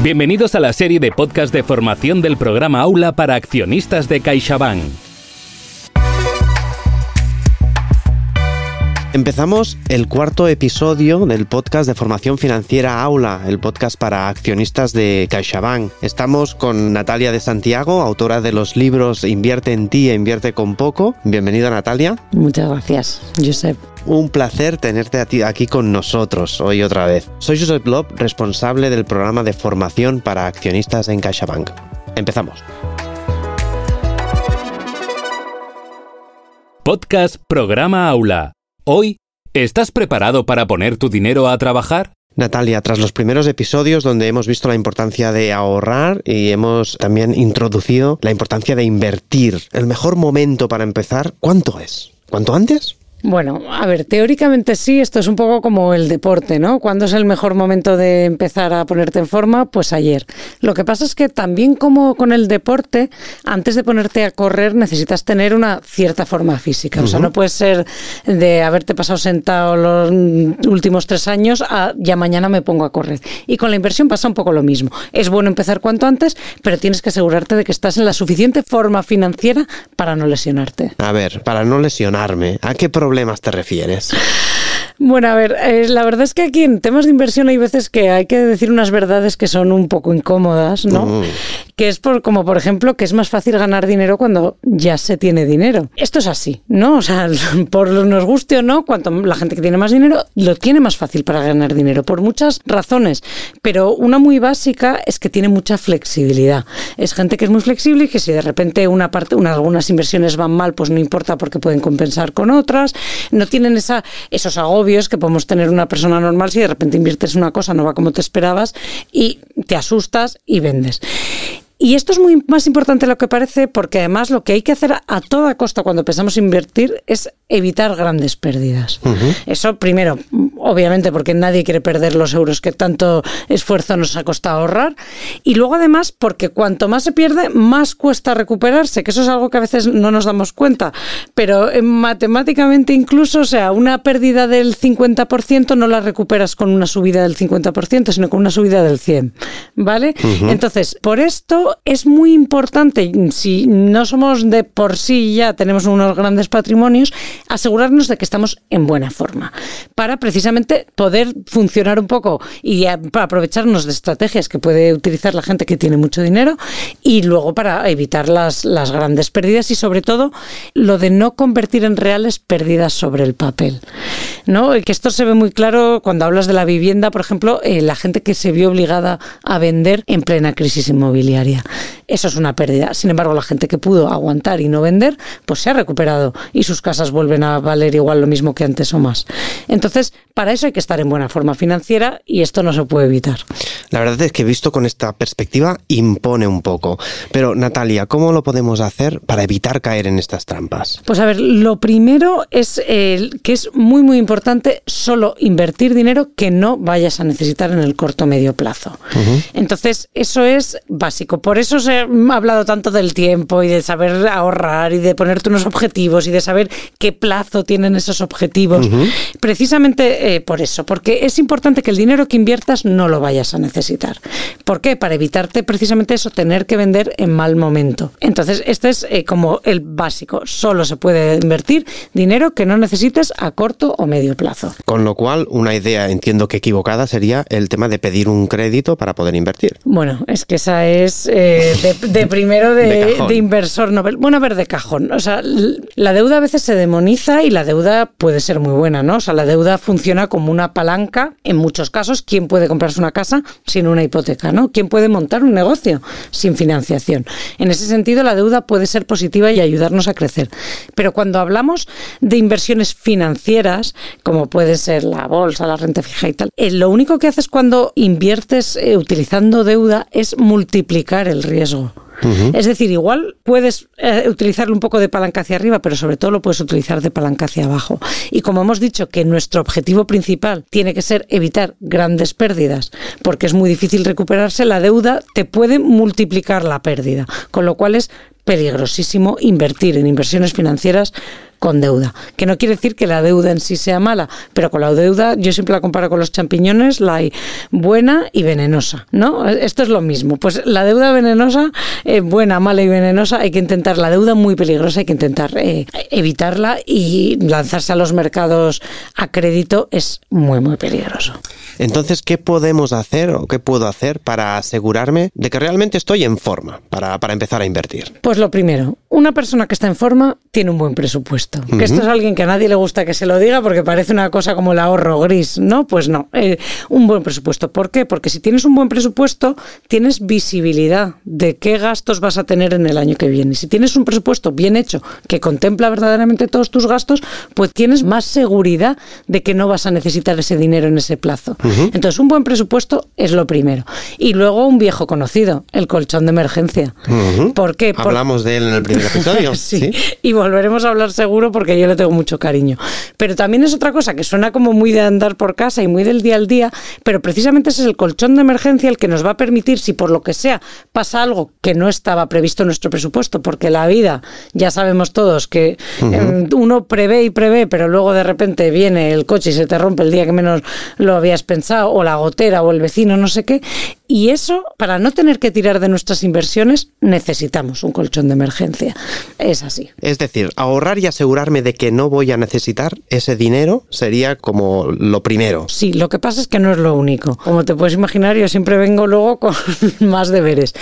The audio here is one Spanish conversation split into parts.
Bienvenidos a la serie de podcast de formación del programa Aula para accionistas de CaixaBank. Empezamos el cuarto episodio del podcast de formación financiera Aula, el podcast para accionistas de CaixaBank. Estamos con Natalia de Santiago, autora de los libros Invierte en ti e Invierte con poco. Bienvenida, Natalia. Muchas gracias, Josep. Un placer tenerte a ti aquí con nosotros hoy otra vez. Soy Josep Lop, responsable del programa de formación para accionistas en CaixaBank. Empezamos. Podcast Programa Aula. Hoy, ¿estás preparado para poner tu dinero a trabajar? Natalia, tras los primeros episodios donde hemos visto la importancia de ahorrar y hemos también introducido la importancia de invertir, el mejor momento para empezar, ¿cuánto es? ¿Cuánto antes? Bueno, a ver, teóricamente sí, esto es un poco como el deporte, ¿no? ¿Cuándo es el mejor momento de empezar a ponerte en forma? Pues ayer. Lo que pasa es que también como con el deporte, antes de ponerte a correr necesitas tener una cierta forma física. O sea, no puede ser de haberte pasado sentado los últimos 3 años a ya mañana me pongo a correr. Y con la inversión pasa un poco lo mismo. Es bueno empezar cuanto antes, pero tienes que asegurarte de que estás en la suficiente forma financiera para no lesionarte. A ver, para no lesionarme, ¿a qué problemas te refieres? Bueno, a ver, la verdad es que aquí en temas de inversión hay veces que hay que decir unas verdades que son un poco incómodas, ¿no? Que es como por ejemplo que es más fácil ganar dinero cuando ya se tiene dinero. Esto es así, ¿no? O sea, por nos guste o no, cuanto la gente que tiene más dinero lo tiene más fácil para ganar dinero por muchas razones, pero una muy básica es que tiene mucha flexibilidad. Es gente que es muy flexible y que si de repente algunas inversiones van mal, pues no importa porque pueden compensar con otras. No tienen esos agobios que podemos tener una persona normal si de repente inviertes una cosa, no va como te esperabas y te asustas y vendes. Y esto es muy más importante de lo que parece porque además lo que hay que hacer a toda costa cuando pensamos invertir es evitar grandes pérdidas. Eso primero, obviamente porque nadie quiere perder los euros que tanto esfuerzo nos ha costado ahorrar y luego además porque cuanto más se pierde, más cuesta recuperarse, que eso es algo que a veces no nos damos cuenta, pero matemáticamente incluso, o sea, una pérdida del 50% no la recuperas con una subida del 50%, sino con una subida del 100%, ¿vale? Entonces, por esto es muy importante, si no somos de por sí ya tenemos unos grandes patrimonios, asegurarnos de que estamos en buena forma para precisamente poder funcionar un poco y para aprovecharnos de estrategias que puede utilizar la gente que tiene mucho dinero y luego para evitar las grandes pérdidas y sobre todo lo de no convertir en reales pérdidas sobre el papel, ¿no? Que esto se ve muy claro cuando hablas de la vivienda, por ejemplo, la gente que se vio obligada a vender en plena crisis inmobiliaria. Eso es una pérdida. Sin embargo, la gente que pudo aguantar y no vender, pues se ha recuperado y sus casas vuelven a valer igual lo mismo que antes o más. Entonces, para eso hay que estar en buena forma financiera y esto no se puede evitar. La verdad es que visto con esta perspectiva impone un poco. Pero, Natalia, ¿cómo lo podemos hacer para evitar caer en estas trampas? Pues a ver, lo primero es que es muy muy importante solo invertir dinero que no vayas a necesitar en el corto o medio plazo. Entonces, eso es básico. Por eso se ha hablado tanto del tiempo y de saber ahorrar y de ponerte unos objetivos y de saber qué plazo tienen esos objetivos. Precisamente por eso, porque es importante que el dinero que inviertas no lo vayas a necesitar. ¿Por qué? Para evitarte precisamente eso, tener que vender en mal momento. Entonces, este es como el básico. Solo se puede invertir dinero que no necesites a corto o medio plazo. Con lo cual, una idea, entiendo que equivocada, sería el tema de pedir un crédito para poder invertir. Bueno, es que esa es de primero de inversor novel. Bueno, a ver, de cajón. O sea, la deuda a veces se demoniza y la deuda puede ser muy buena, ¿no? O sea, la deuda funciona como una palanca. En muchos casos, ¿quién puede comprarse una casa sin una hipoteca, ¿no? ¿Quién puede montar un negocio sin financiación? En ese sentido, la deuda puede ser positiva y ayudarnos a crecer. Pero cuando hablamos de inversiones financieras, como puede ser la bolsa, la renta fija y tal, lo único que haces cuando inviertes utilizando deuda es multiplicar el riesgo. Es decir, igual puedes utilizarlo un poco de palanca hacia arriba, pero sobre todo lo puedes utilizar de palanca hacia abajo. Y como hemos dicho que nuestro objetivo principal tiene que ser evitar grandes pérdidas, porque es muy difícil recuperarse, la deuda te puede multiplicar la pérdida, con lo cual es peligrosísimo invertir en inversiones financieras con deuda. Que no quiere decir que la deuda en sí sea mala, pero con la deuda yo siempre la comparo con los champiñones, la hay buena y venenosa, ¿no? Esto es lo mismo. Pues la deuda venenosa, buena, mala y venenosa, hay que intentar, la deuda muy peligrosa, hay que intentar evitarla, y lanzarse a los mercados a crédito es muy, muy peligroso. Entonces, ¿qué podemos hacer o qué puedo hacer para asegurarme de que realmente estoy en forma para empezar a invertir? Pues lo primero, una persona que está en forma tiene un buen presupuesto. Que esto es alguien que a nadie le gusta que se lo diga porque parece una cosa como el ahorro gris, ¿no? Pues no, un buen presupuesto. ¿Por qué? Porque si tienes un buen presupuesto, tienes visibilidad de qué gastos vas a tener en el año que viene. Si tienes un presupuesto bien hecho que contempla verdaderamente todos tus gastos, pues tienes más seguridad de que no vas a necesitar ese dinero en ese plazo. Entonces, un buen presupuesto es lo primero. Y luego un viejo conocido, el colchón de emergencia. ¿Por qué? Hablamos de él en el primer episodio. Sí, y volveremos a hablar seguro porque yo le tengo mucho cariño. Pero también es otra cosa que suena como muy de andar por casa y muy del día al día, pero precisamente ese es el colchón de emergencia el que nos va a permitir, si por lo que sea pasa algo que no estaba previsto en nuestro presupuesto, porque la vida, ya sabemos todos que uno prevé y prevé, pero luego de repente viene el coche y se te rompe el día que menos lo habías pensado, o la gotera o el vecino, no sé qué. Y eso, para no tener que tirar de nuestras inversiones, necesitamos un colchón de emergencia. Es así. Es decir, ahorrar y asegurarme de que no voy a necesitar ese dinero sería como lo primero. Sí, lo que pasa es que no es lo único. Como te puedes imaginar, yo siempre vengo luego con más deberes.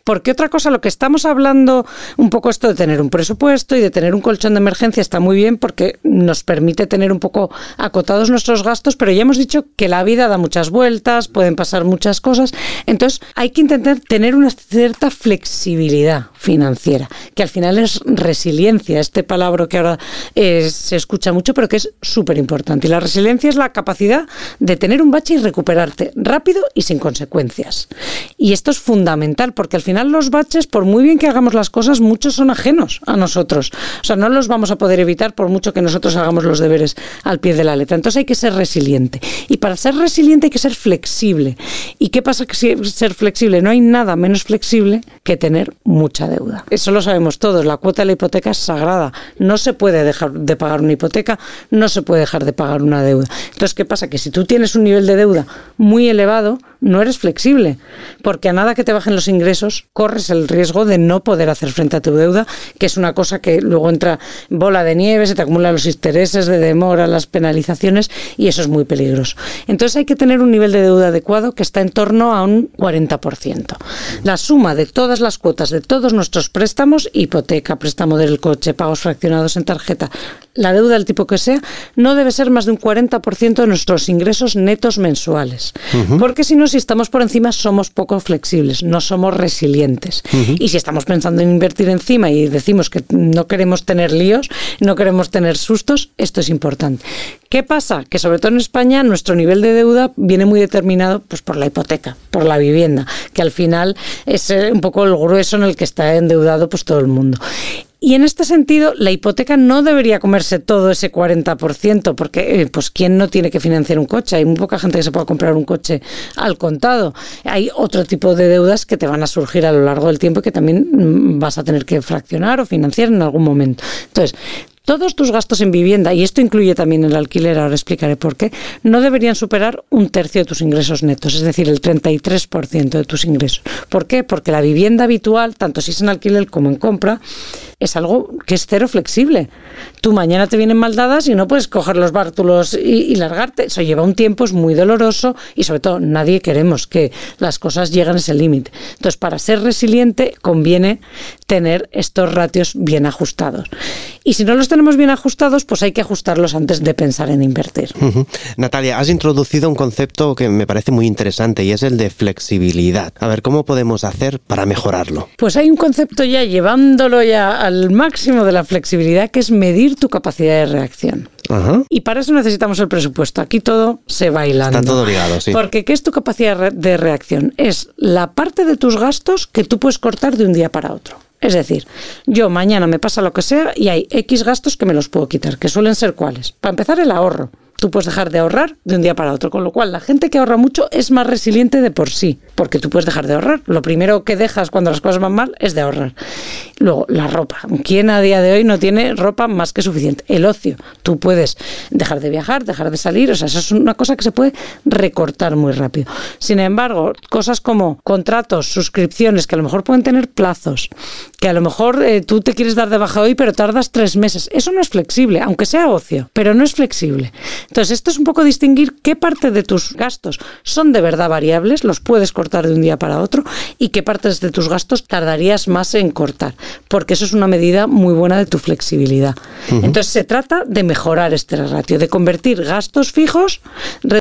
Porque otra cosa, lo que estamos hablando, un poco esto de tener un presupuesto y de tener un colchón de emergencia está muy bien porque nos permite tener un poco acotados nuestros gastos, pero ya hemos dicho que la vida da muchas vueltas, pueden pasar muchas cosas. Entonces hay que intentar tener una cierta flexibilidad financiera, que al final es resiliencia, este palabra que ahora se escucha mucho, pero que es súper importante. Y la resiliencia es la capacidad de tener un bache y recuperarte rápido y sin consecuencias. Y esto es fundamental, porque al final los baches, por muy bien que hagamos las cosas, muchos son ajenos a nosotros. O sea, no los vamos a poder evitar por mucho que nosotros hagamos los deberes al pie de la letra. Entonces hay que ser resiliente. Y para ser resiliente hay que ser flexible. ¿Y qué pasa? Que si ser flexible, no hay nada menos flexible que tener mucha deuda. Eso lo sabemos todos, la cuota de la hipoteca es sagrada. No se puede dejar de pagar una hipoteca, no se puede dejar de pagar una deuda. Entonces, ¿qué pasa? Que si tú tienes un nivel de deuda muy elevado, no eres flexible, porque a nada que te bajen los ingresos, corres el riesgo de no poder hacer frente a tu deuda, que es una cosa que luego entra bola de nieve, se te acumulan los intereses de demora, las penalizaciones, y eso es muy peligroso. Entonces hay que tener un nivel de deuda adecuado que está en torno a un 40%. La suma de todas las cuotas de todos nuestros préstamos, hipoteca, préstamo del coche, pagos fraccionados en tarjeta, la deuda del tipo que sea, no debe ser más de un 40% de nuestros ingresos netos mensuales. Porque si no, si estamos por encima, somos poco flexibles, no somos resilientes. Y si estamos pensando en invertir encima y decimos que no queremos tener líos, no queremos tener sustos, esto es importante. ¿Qué pasa? Que sobre todo en España nuestro nivel de deuda viene muy determinado pues por la hipoteca, por la vivienda, que al final es un poco el grueso en el que está endeudado pues todo el mundo. Y en este sentido, la hipoteca no debería comerse todo ese 40%, porque pues ¿quién no tiene que financiar un coche? Hay muy poca gente que se pueda comprar un coche al contado. Hay otro tipo de deudas que te van a surgir a lo largo del tiempo y que también vas a tener que fraccionar o financiar en algún momento. Entonces, todos tus gastos en vivienda, y esto incluye también el alquiler, ahora explicaré por qué, no deberían superar 1/3 de tus ingresos netos, es decir, el 33% de tus ingresos. ¿Por qué? Porque la vivienda habitual, tanto si es en alquiler como en compra, es algo que es cero flexible. Tú mañana te vienen mal dadas y no puedes coger los bártulos y largarte. Eso lleva un tiempo, es muy doloroso y sobre todo nadie queremos que las cosas lleguen a ese límite. Entonces, para ser resiliente conviene tener estos ratios bien ajustados. Y si no los tenemos bien ajustados, pues hay que ajustarlos antes de pensar en invertir. Natalia, has introducido un concepto que me parece muy interesante y es el de flexibilidad. A ver, ¿cómo podemos hacer para mejorarlo? Pues hay un concepto ya, llevándolo ya al máximo de la flexibilidad, que es medir tu capacidad de reacción. Y para eso necesitamos el presupuesto. Aquí todo se va hilando. Está todo ligado, sí. Porque ¿qué es tu capacidad de reacción? Es la parte de tus gastos que tú puedes cortar de un día para otro. Es decir, yo mañana me pasa lo que sea y hay X gastos que me los puedo quitar, que suelen ser ¿cuáles? Para empezar, el ahorro. tú puedes dejar de ahorrar de un día para otro, con lo cual la gente que ahorra mucho es más resiliente de por sí, porque tú puedes dejar de ahorrar. Lo primero que dejas cuando las cosas van mal es de ahorrar. Luego, la ropa. ¿Quién a día de hoy no tiene ropa más que suficiente? El ocio. Tú puedes dejar de viajar, dejar de salir, o sea, eso es una cosa que se puede recortar muy rápido. Sin embargo, cosas como contratos, suscripciones, que a lo mejor pueden tener plazos, que a lo mejor tú te quieres dar de baja hoy, pero tardas 3 meses. Eso no es flexible, aunque sea ocio, pero no es flexible. Entonces, esto es un poco distinguir qué parte de tus gastos son de verdad variables, los puedes cortar de un día para otro, y qué partes de tus gastos tardarías más en cortar, porque eso es una medida muy buena de tu flexibilidad. Entonces, se trata de mejorar este ratio, de convertir gastos fijos